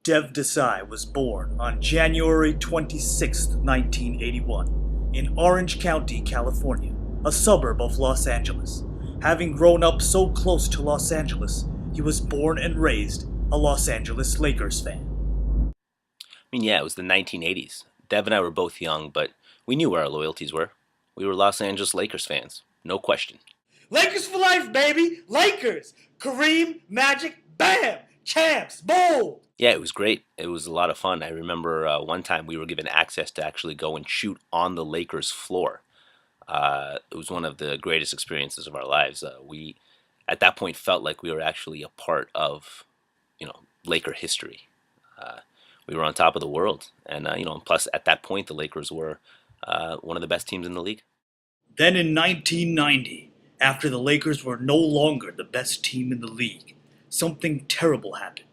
Dev Desai was born on January 26, 1981, in Orange County, California, a suburb of Los Angeles. Having grown up so close to Los Angeles, he was born and raised a Los Angeles Lakers fan. Yeah, it was the 1980s. Dev and I were both young, but we knew where our loyalties were. We were Los Angeles Lakers fans, no question. Lakers for life, baby! Lakers! Kareem, Magic, bam! Champs, bold! Yeah, it was great. It was a lot of fun. I remember one time we were given access to actually go and shoot on the Lakers floor. It was one of the greatest experiences of our lives. We, at that point, felt like we were actually a part of, Laker history. Uh, we were on top of the world, and plus at that point, the Lakers were one of the best teams in the league. Then in 1990, after the Lakers were no longer the best team in the league, something terrible happened.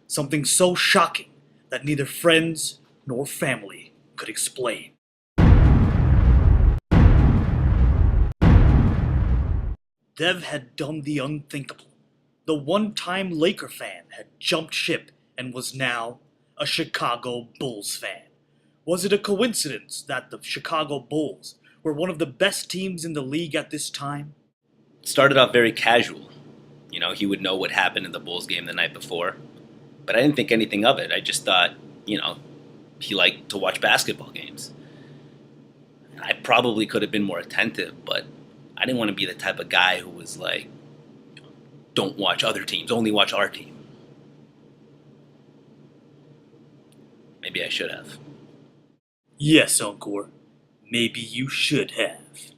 Something so shocking that neither friends nor family could explain. Dev had done the unthinkable. The one-time Laker fan had jumped ship and was now a Chicago Bulls fan. Was it a coincidence that the Chicago Bulls were one of the best teams in the league at this time? It started off very casual. He would know what happened in the Bulls game the night before. But I didn't think anything of it. I just thought, he liked to watch basketball games. I probably could have been more attentive, but I didn't want to be the type of guy who was like, don't watch other teams, only watch our team. Maybe I should have. Yes, Encore. Maybe you should have.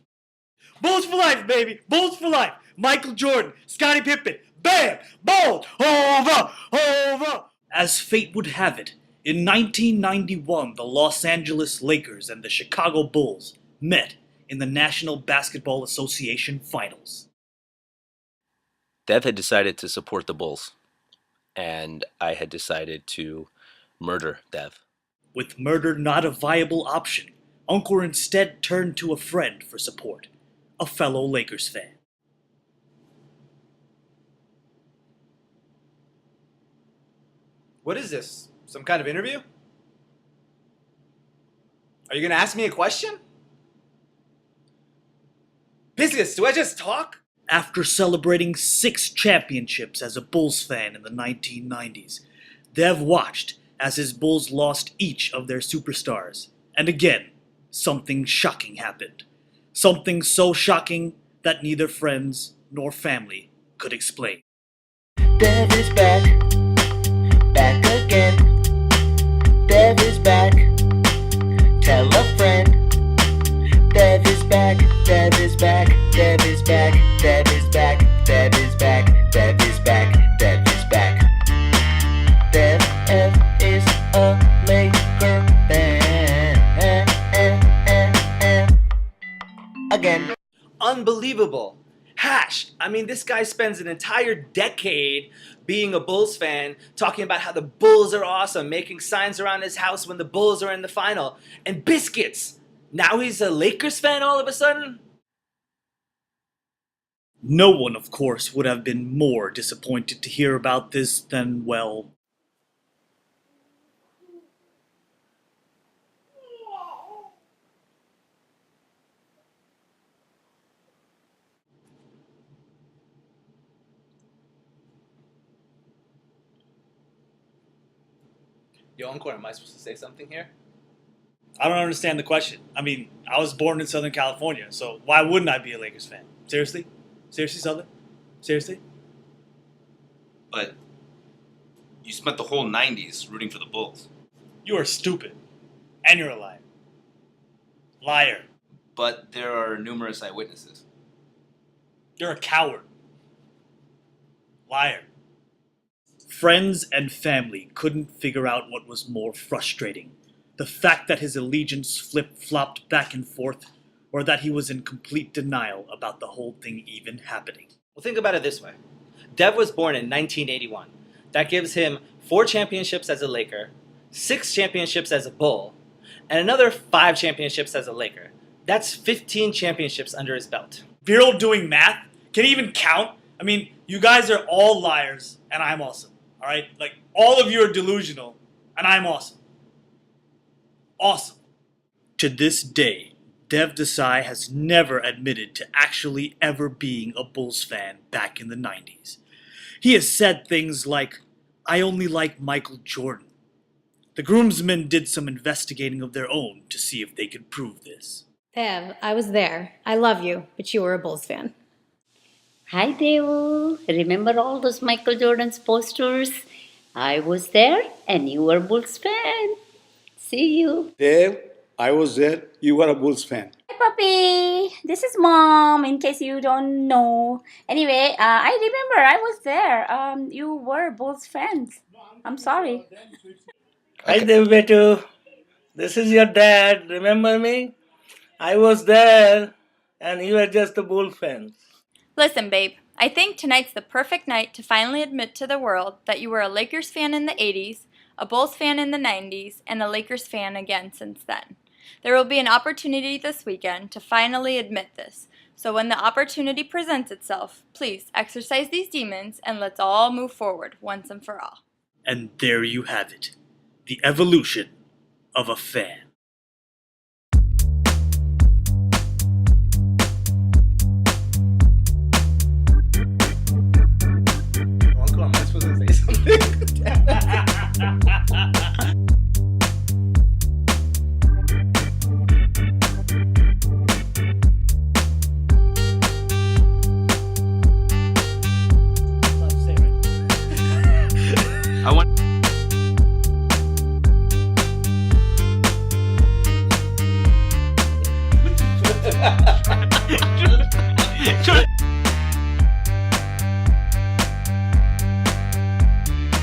Bulls for life, baby! Bulls for life! Michael Jordan, Scottie Pippen, bam! Bold! Over! As fate would have it, in 1991, the Los Angeles Lakers and the Chicago Bulls met in the National Basketball Association Finals. Dev had decided to support the Bulls, and I had decided to murder Dev. With murder not a viable option, Encore instead turned to a friend for support, a fellow Lakers fan. What is this? Some kind of interview? Are you gonna ask me a question? Biscuits, do I just talk? After celebrating 6 championships as a Bulls fan in the 1990s, Dev watched as his Bulls lost each of their superstars. And again, something shocking happened. Something so shocking that neither friends nor family could explain. Dev is back again. Dev is back. Tell a friend. Dev is back. Dev is back. Dev is back. Dev is back. Dev is back. Dev is back. Dev is back. Dev is a Laker fan. Again. Unbelievable. This guy spends an entire decade being a Bulls fan, talking about how the Bulls are awesome, making signs around his house when the Bulls are in the final. And biscuits! Now he's a Lakers fan all of a sudden? No one, of course, would have been more disappointed to hear about this than, well, Yo, Encore, am I supposed to say something here? I don't understand the question. I was born in Southern California, so why wouldn't I be a Lakers fan? Seriously? Seriously, Southern? Seriously? But you spent the whole 90s rooting for the Bulls. You are stupid. And you're a liar. Liar. But there are numerous eyewitnesses. You're a coward. Liar. Friends and family couldn't figure out what was more frustrating. The fact that his allegiance flip-flopped back and forth, or that he was in complete denial about the whole thing even happening. Well, think about it this way. Dev was born in 1981. That gives him 4 championships as a Laker, 6 championships as a Bull, and another 5 championships as a Laker. That's 15 championships under his belt. Viral doing math? Can he even count? You guys are all liars, and I'm also. Alright? All of you are delusional, And I'm awesome. Awesome. To this day, Dev Desai has never admitted to actually ever being a Bulls fan back in the 90s. He has said things like, I only like Michael Jordan. The groomsmen did some investigating of their own to see if they could prove this. Dev, I was there. I love you, but you were a Bulls fan. Hi, Devu. Remember all those Michael Jordan's posters? I was there and you were Bulls fan. See you. Dave, I was there. You were a Bulls fan. Hi, puppy. This is mom. In case you don't know. Anyway, I remember I was there. You were Bulls fans. I'm sorry. Hi, Devbetu. This is your dad. Remember me? I was there, and you were just a Bull fan. Listen, babe, I think tonight's the perfect night to finally admit to the world that you were a Lakers fan in the 80s, a Bulls fan in the 90s, and a Lakers fan again since then. There will be an opportunity this weekend to finally admit this, so when the opportunity presents itself, please exercise these demons and let's all move forward once and for all. And there you have it. The evolution of a fan. Uncle, am I supposed to say something? I want.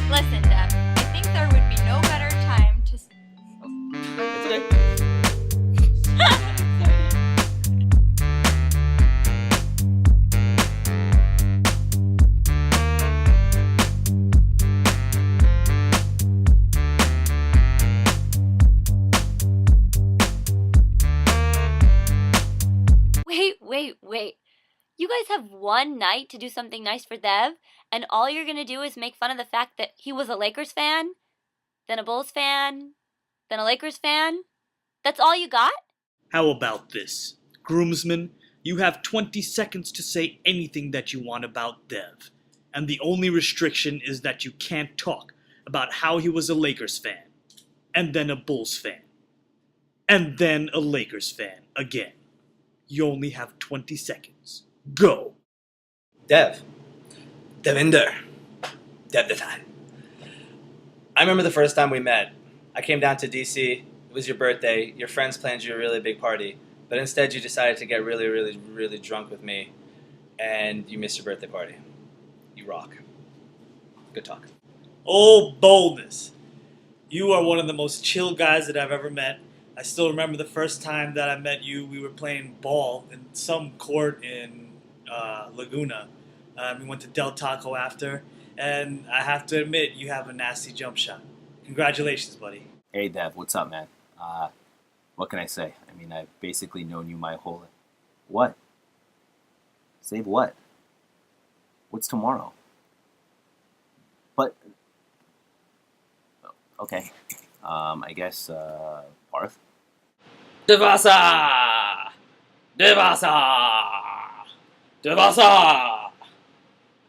Listen, Deb, I think there would be no better time to... It's okay. Wait. You guys have one night to do something nice for Dev, and all you're gonna do is make fun of the fact that he was a Lakers fan, then a Bulls fan, then a Lakers fan? That's all you got? How about this? Groomsmen, you have 20 seconds to say anything that you want about Dev. And the only restriction is that you can't talk about how he was a Lakers fan, and then a Bulls fan, and then a Lakers fan again. You only have 20 seconds. Go! Devinder. Dev Desai. I remember the first time we met. I came down to DC. It was your birthday. Your friends planned you a really big party. But instead you decided to get really, really, really drunk with me. And you missed your birthday party. You rock. Good talk. Oh, boldness. You are one of the most chill guys that I've ever met. I still remember the first time that I met you. We were playing ball in some court in Laguna. We went to Del Taco after, and I have to admit, you have a nasty jump shot. Congratulations, buddy. Hey, Dev, what's up, man? What can I say? I mean, I've basically known you my whole... What? Save what? What's tomorrow? But... Okay. I guess, Parth? Devasa!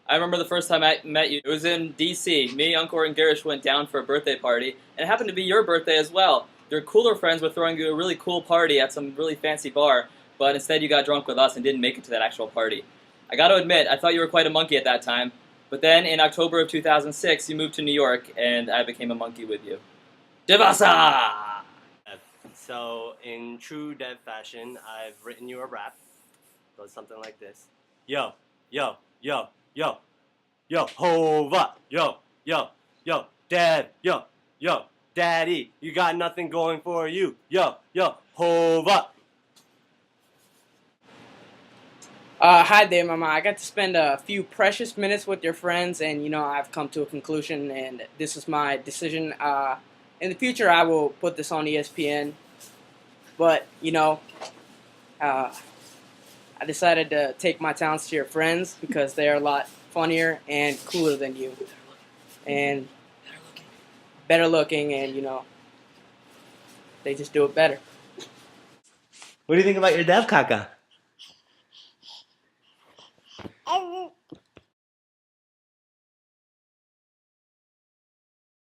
I remember the first time I met you. It was in DC. Me, Unkor, and Garish went down for a birthday party, and it happened to be your birthday as well. Your cooler friends were throwing you a really cool party at some really fancy bar, but instead you got drunk with us and didn't make it to that actual party. I gotta admit, I thought you were quite a monkey at that time, but then in October of 2006, you moved to New York, and I became a monkey with you. Devasa! So, in true Dev fashion, I've written you a rap. It goes something like this. Yo, yo, yo, yo, yo, Hova, yo, yo, yo, Dad, yo, yo, Daddy, you got nothing going for you, yo, yo, Hova. Hi there, Mama. I got to spend a few precious minutes with your friends, and I've come to a conclusion, and this is my decision. In the future, I will put this on ESPN, but I decided to take my talents to your friends because they're a lot funnier and cooler than you. And better looking, and you know, they just do it better. What do you think about your Dev Kaka?